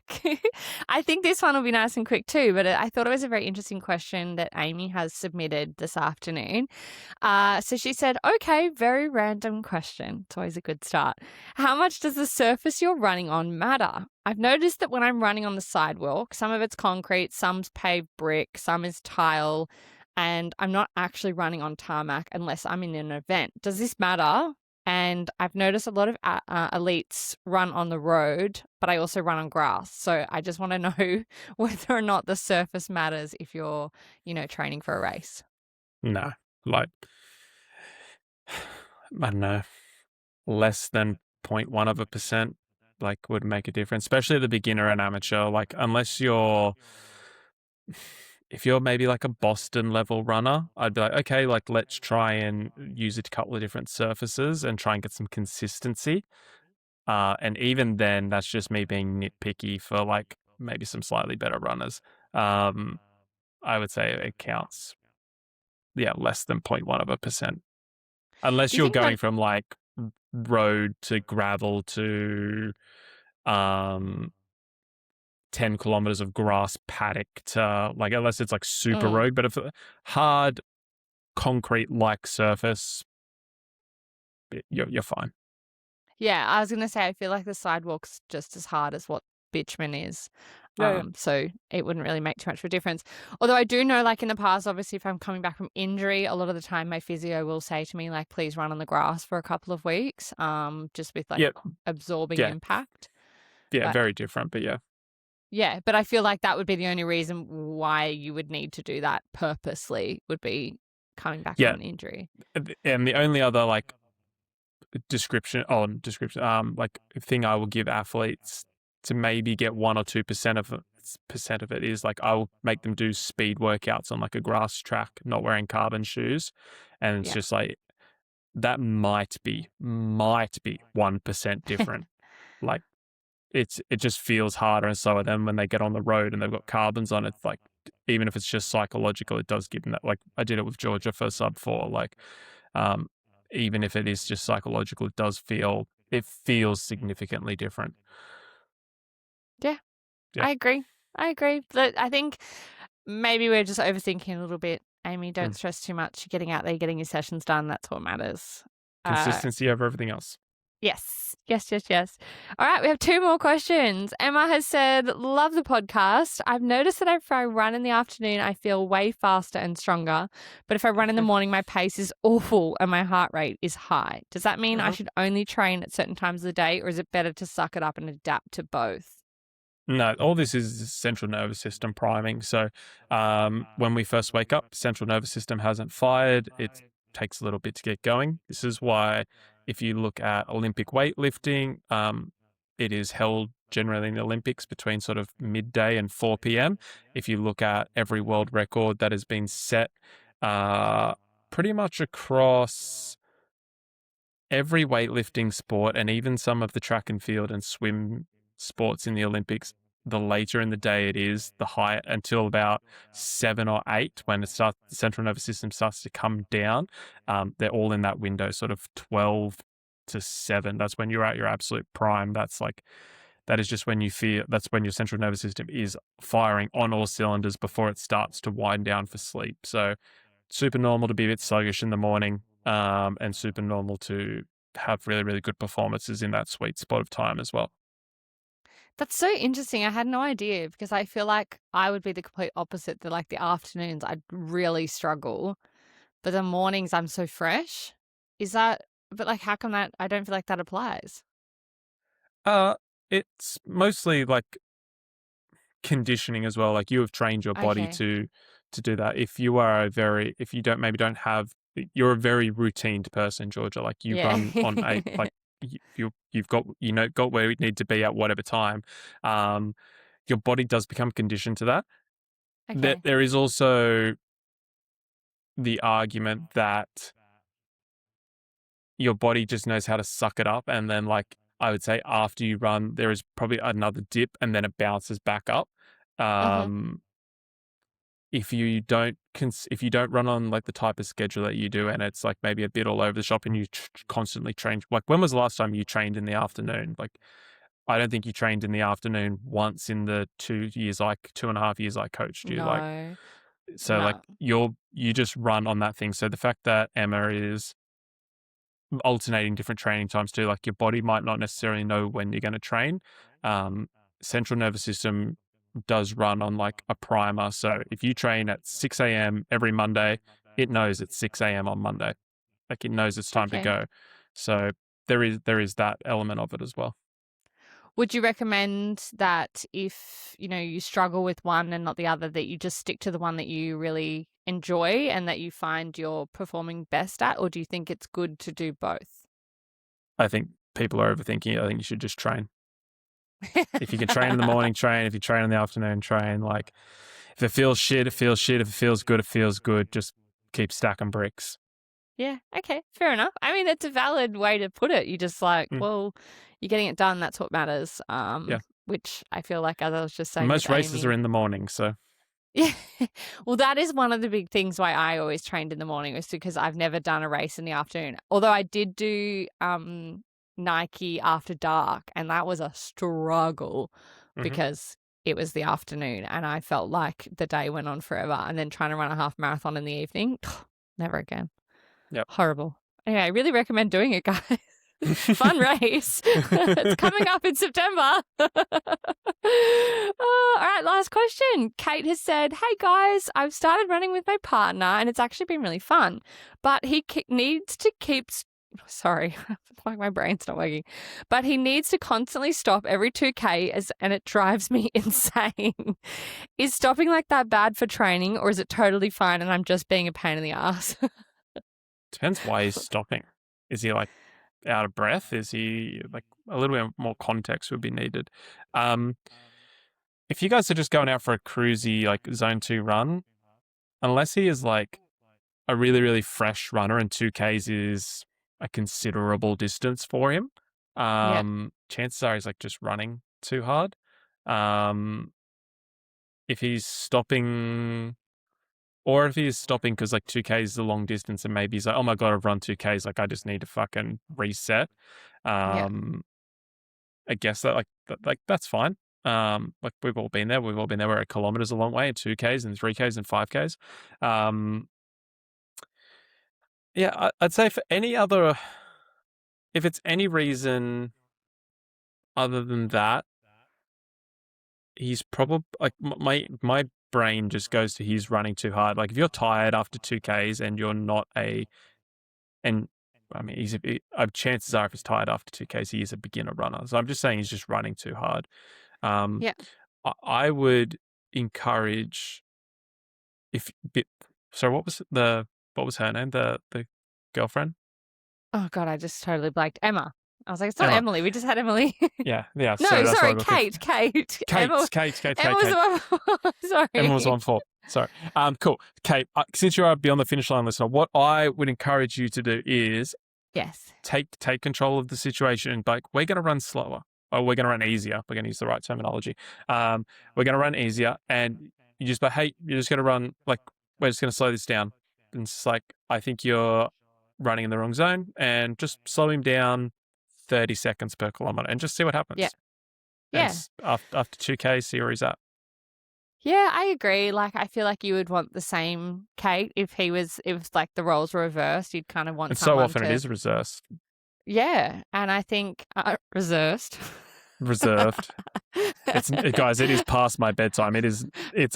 I think this one will be nice and quick too, but I thought it was a very interesting question that Amy has submitted this afternoon. So she said, okay, very random question. It's always a good start. How much does the surface you're running on matter? I've noticed that when I'm running on the sidewalk, some of it's concrete, some's paved brick, some is tile, and I'm not actually running on tarmac unless I'm in an event. Does this matter? And I've noticed a lot of elites run on the road, but I also run on grass. So I just want to know whether or not the surface matters if you're, training for a race. No, like I don't know, less than 0.1% like would make a difference, especially the beginner and amateur. Like unless if you're maybe like a Boston level runner, I'd be like, okay, like let's try and use a couple of different surfaces and try and get some consistency. And even then, that's just me being nitpicky for like maybe some slightly better runners. I would say it counts, yeah, less than 0.1%. Unless Do you you're think going that? from like road to gravel to um 10 kilometers of grass paddock to like, unless it's like super Mm. road, but if hard concrete like surface, you're fine. Yeah, I was going to say, I feel like the sidewalk's just as hard as what bitumen is. Yeah, So it wouldn't really make too much of a difference. Although I do know, like in the past, obviously, if I'm coming back from injury, a lot of the time my physio will say to me, like, please run on the grass for a couple of weeks, just with like yeah, absorbing yeah, impact. yeah, But very different, but yeah. yeah, but I feel like that would be the only reason why you would need to do that purposely would be coming back from Yeah. an injury. And the only other like description, like thing I will give athletes to maybe get 1 or 2% of it is like I will make them do speed workouts on like a grass track, not wearing carbon shoes. And it's Yeah. just like that might be 1% different. Like it just feels harder and slower than when they get on the road and they've got carbons on it. Like even if it's just psychological, it does give them that. Like I did it with Georgia for sub 4. Like um, even if it is just psychological, it feels significantly different. Yeah, Yeah. I agree. I agree. But I think maybe we're just overthinking a little bit. Amy, don't Mm. stress too much. You're getting out there, getting your sessions done. That's what matters. Uh, Consistency over everything else. yes, yes, yes, yes. All right, we have two more questions. Emma has said, love the podcast. I've noticed that if I run in the afternoon, I feel way faster and stronger. But if I run in the morning, my pace is awful and my heart rate is high. Does that mean I Uh-huh. should only train at certain times of the day, or is it better to suck it up and adapt to both? No, all this is central nervous system priming. So when we first wake up, central nervous system hasn't fired. It takes a little bit to get going. This is why if you look at Olympic weightlifting, it is held generally in the Olympics between sort of midday and 4 p.m. If you look at every world record that has been set pretty much across every weightlifting sport and even some of the track and field and swim sports in the Olympics, the later in the day it is, the higher until about 7 or 8 when the central nervous system starts to come down. They're all in that window, sort of 12 to 7. That's when you're at your absolute prime. That is just when you feel that's when your central nervous system is firing on all cylinders before it starts to wind down for sleep. So super normal to be a bit sluggish in the morning, and super normal to have really, really good performances in that sweet spot of time as well. That's so interesting. I had no idea because I feel like I would be the complete opposite. That like the afternoons I'd really struggle, but the mornings I'm so fresh. Is that? But like, how come that? I don't feel like that applies. Uh, it's mostly like conditioning as well. Like you have trained your body Okay. to do that. If you don't have you're a very routined person, Georgia. Like you Yeah. run on a like you've got got where you need to be at whatever time. Your body does become conditioned to that. Okay. There is also the argument that your body just knows how to suck it up, and then like I would say after you run, there is probably another dip, and then it bounces back up. Uh-huh. If you don't if you don't run on like the type of schedule that you do, and it's like maybe a bit all over the shop, and you constantly train, like when was the last time you trained in the afternoon? Like I don't think you trained in the afternoon once in the 2 years, like 2.5 years I coached you. Like No. so, like No. you just run on that thing. So the fact that Emma is alternating different training times too, like your body might not necessarily know when you're going to train. Um, Central nervous system does run on like a primer. So if you train at 6 a.m. every Monday, it knows it's 6 a.m. on Monday. Like it knows it's time to Okay. go. So there is that element of it as well. Would you recommend that if, you struggle with one and not the other, that you just stick to the one that you really enjoy and that you find you're performing best at? Or do you think it's good to do both? I think people are overthinking it. I think you should just train. If you can train in the morning, train. If you train in the afternoon, train. Like if it feels shit, it feels shit. If it feels good, it feels good. Just keep stacking bricks. Yeah, okay, fair enough. I mean, it's a valid way to put it. You just like, Mm, well, you're getting it done. That's what matters. yeah. Which I feel like, as I was just saying with Most races are Amy. in the morning, so Yeah. Well, that is one of the big things why I always trained in the morning, was because I've never done a race in the afternoon. Although I did do Nike After Dark, and that was a struggle mhm. because it was the afternoon and I felt like the day went on forever. And then trying to run a half marathon in the evening, never again. Yep. Horrible. Anyway, I really recommend doing it, guys. Fun race. It's coming up in September. All right, last question. Kate has said, "Hey guys, I've started running with my partner and it's actually been really fun, but he needs to keep sorry, like my brain's not working. But he needs to constantly stop every 2K and it drives me insane. Is stopping like that bad for training, or is it totally fine and I'm just being a pain in the ass?" Depends why he's stopping. Is he like out of breath? Is he like a little bit more context would be needed. If you guys are just going out for a cruisy like zone 2 run, unless he is like a really, really fresh runner and 2Ks is a considerable distance for him, Yeah. chances are he's like just running too hard. Um, if he's stopping, or if he's stopping because like 2Ks is a long distance and maybe he's like, oh my God, I've run 2Ks, like I just need to fucking reset. Yeah. I guess that like that's fine. Like we've all been there. We've all been there. We're at kilometers a long way, and 2Ks and 3Ks and 5Ks. Yeah, I'd say for any other, if it's any reason other than that, he's probably like my brain just goes to he's running too hard. Like if you're tired after 2Ks and you're not and I mean chances are if he's tired after 2Ks he is a beginner runner. So I'm just saying he's just running too hard. Um, Yeah. I would encourage if bit. So what was her name? The girlfriend Oh God, I just totally blanked. Emma. I was like, it's not Emma. Emily. We just had Emily. Yeah. No, So that's why I sorry, got Kate. Kate. Emma. Kate. Emma was the one. Sorry. Emma was on 4. Sorry. Cool. Kate, since you're beyond the finish line listener, what I would encourage you to do is Yes. take control of the situation. Like we're going to run slower, or we're going to run easier. We're going to use the right terminology. We're going to run easier, and you just, but hey, you're just going to run like we're just going to slow this down. And it's like I think you're running in the wrong zone, and just slow him down 30 seconds per kilometer, and just see what Yeah. happens. And Yeah. after 2K, see where he's at. Yeah, I agree. Like, I feel like you would want the same Kate if like the roles were reversed. You'd kind of want And so someone often to. it is reversed. Yeah, and I think reversed. Reserved. It's guys. It is past my bedtime. It's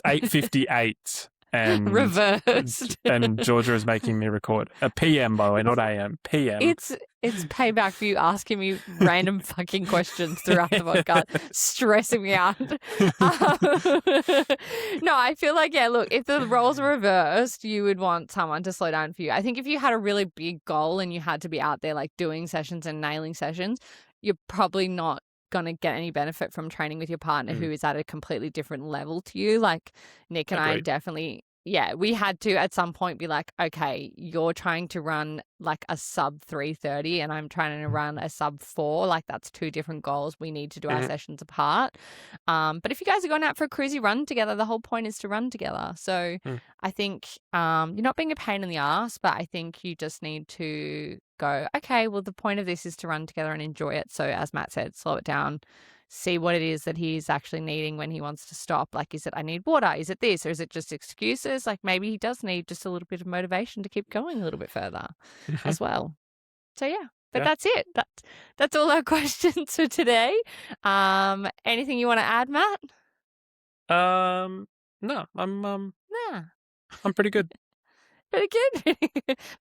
8:58. and Reversed. and Georgia is making me record. A PM, by the way, not AM. PM. It's payback for you asking me random fucking questions throughout the podcast, stressing me out. No, I feel like, yeah, look, if the roles were reversed, you would want someone to slow down for you. I think if you had a really big goal and you had to be out there like doing sessions and nailing sessions, you're probably not going to get any benefit from training with your partner who is at a completely different level to you. Like Nick and I definitely, yeah, we had to at some point be like, okay, you're trying to run like a sub 3:30 and I'm trying to run a sub 4. Like that's two different goals. We need to do our sessions apart. But if you guys are going out for a cruisy run together, the whole point is to run together. So I think you're not being a pain in the ass, but I think you just need to go, okay, well, the point of this is to run together and enjoy it. So as Matt said, slow it down. See what it is that he's actually needing when he wants to stop. Like, is it I need water? Is it this? Or is it just excuses? Like maybe he does need just a little bit of motivation to keep going a little bit further as well. So yeah, but that's it. That's all our questions for today. Anything you want to add, Matt? No, I'm Nah. I'm pretty good. Pretty good.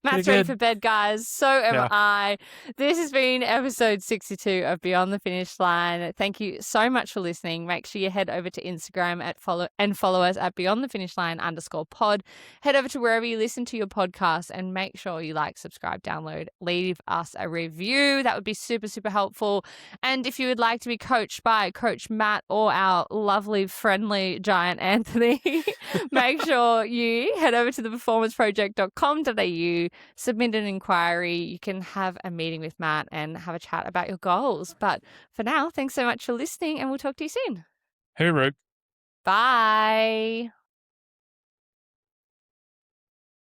Matt's ready for bed, guys. So am I. This has been episode 62 of Beyond the Finish Line. Thank you so much for listening. Make sure you head over to Instagram follow us at Beyond the Finish Line _pod. Head over to wherever you listen to your podcast and make sure you like, subscribe, download, leave us a review. That would be super, super helpful. And if you would like to be coached by Coach Matt or our lovely, friendly giant Anthony, make sure you head over to the performanceproject.com.au, submit an inquiry. You can have a meeting with Matt and have a chat about your goals. But for now, thanks so much for listening and we'll talk to you soon. Hooroo. Bye.